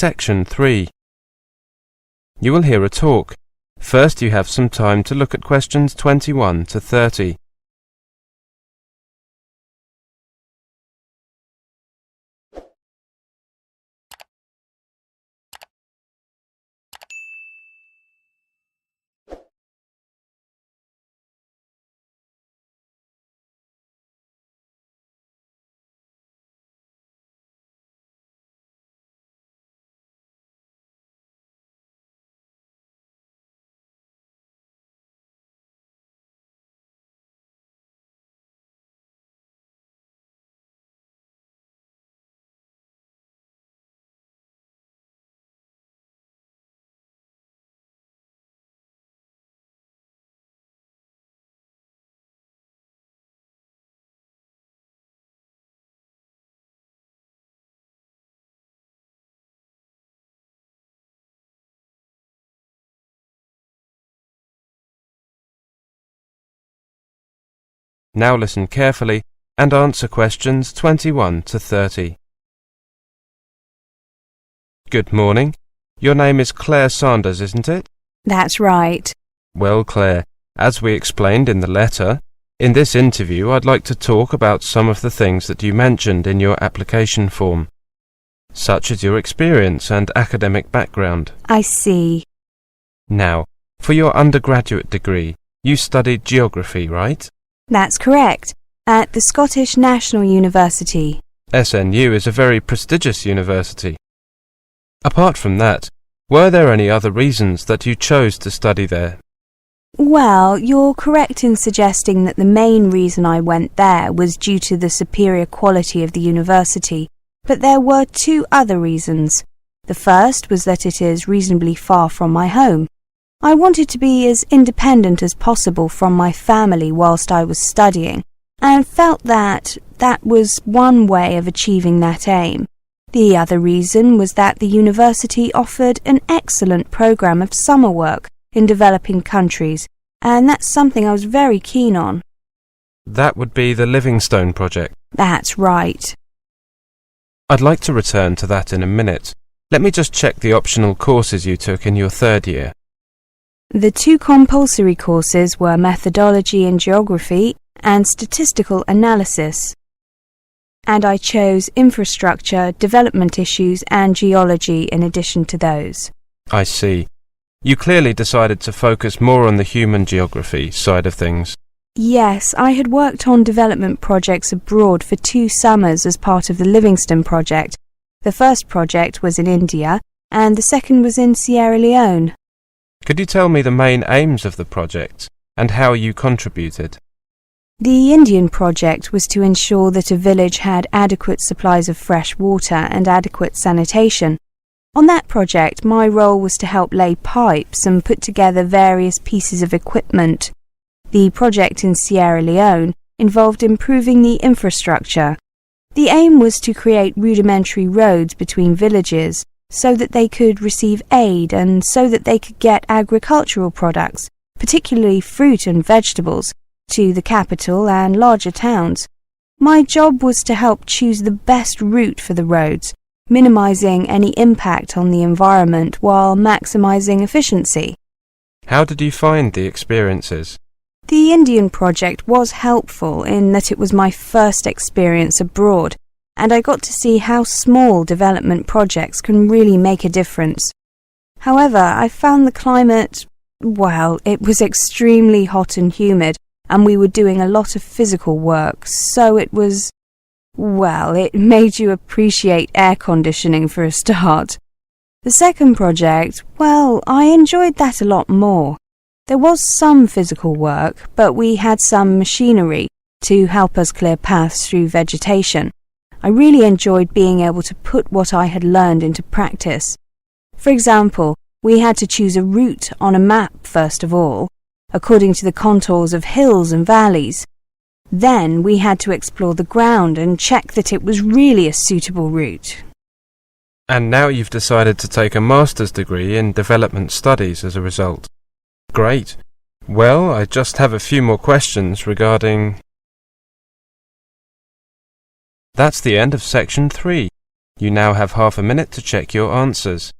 Section 3. You will hear a talk. First, you have some time to look at questions 21 to 30. Now listen carefully and answer questions 21 to 30. Good morning. Your name is Claire Sanders, isn't it? That's right. Well, Claire, as we explained in the letter, in this interview I'd like to talk about some of the things that you mentioned in your application form, such as your experience and academic background. I see. Now, for your undergraduate degree, you studied geography, right? That's correct, at the Scottish National University. SNU is a very prestigious university. Apart from that, were there any other reasons that you chose to study there? Well, you're correct in suggesting that the main reason I went there was due to the superior quality of the university, but there were two other reasons. The first was that it is reasonably far from my home. I wanted to be as independent as possible from my family whilst I was studying, and felt that that was one way of achieving that aim. The other reason was that the university offered an excellent program of summer work in developing countries, and that's something I was very keen on. That would be the Livingstone project. That's right. I'd like to return to that in a minute. Let me just check the optional courses you took in your third year. The two compulsory courses were methodology in geography and statistical analysis. And I chose infrastructure, development issues and geology in addition to those. I see. You clearly decided to focus more on the human geography side of things. Yes, I had worked on development projects abroad for 2 summers as part of the Livingstone project. The first project was in India and the second was in Sierra Leone. Could you tell me the main aims of the project and how you contributed? The Indian project was to ensure that a village had adequate supplies of fresh water and adequate sanitation. On that project, my role was to help lay pipes and put together various pieces of equipment. The project in Sierra Leone involved improving the infrastructure. The aim was to create rudimentary roads between villages so that they could receive aid and so that they could get agricultural products, particularly fruit and vegetables, to the capital and larger towns. My job was to help choose the best route for the roads, minimizing any impact on the environment while maximizing efficiency. How did you find the experiences? The Indian project was helpful in that it was my first experience abroad, and I got to see how small development projects can really make a difference. However, I found the climate, well, it was extremely hot and humid, and we were doing a lot of physical work, so it was, well, it made you appreciate air conditioning for a start. The second project, well, I enjoyed that a lot more. There was some physical work, but we had some machinery to help us clear paths through vegetation. I really enjoyed being able to put what I had learned into practice. For example, we had to choose a route on a map first of all, according to the contours of hills and valleys. Then we had to explore the ground and check that it was really a suitable route. And now you've decided to take a master's degree in development studies as a result. Great. Well, I just have a few more questions regarding... That's the end of section 3. You now have half a minute to check your answers.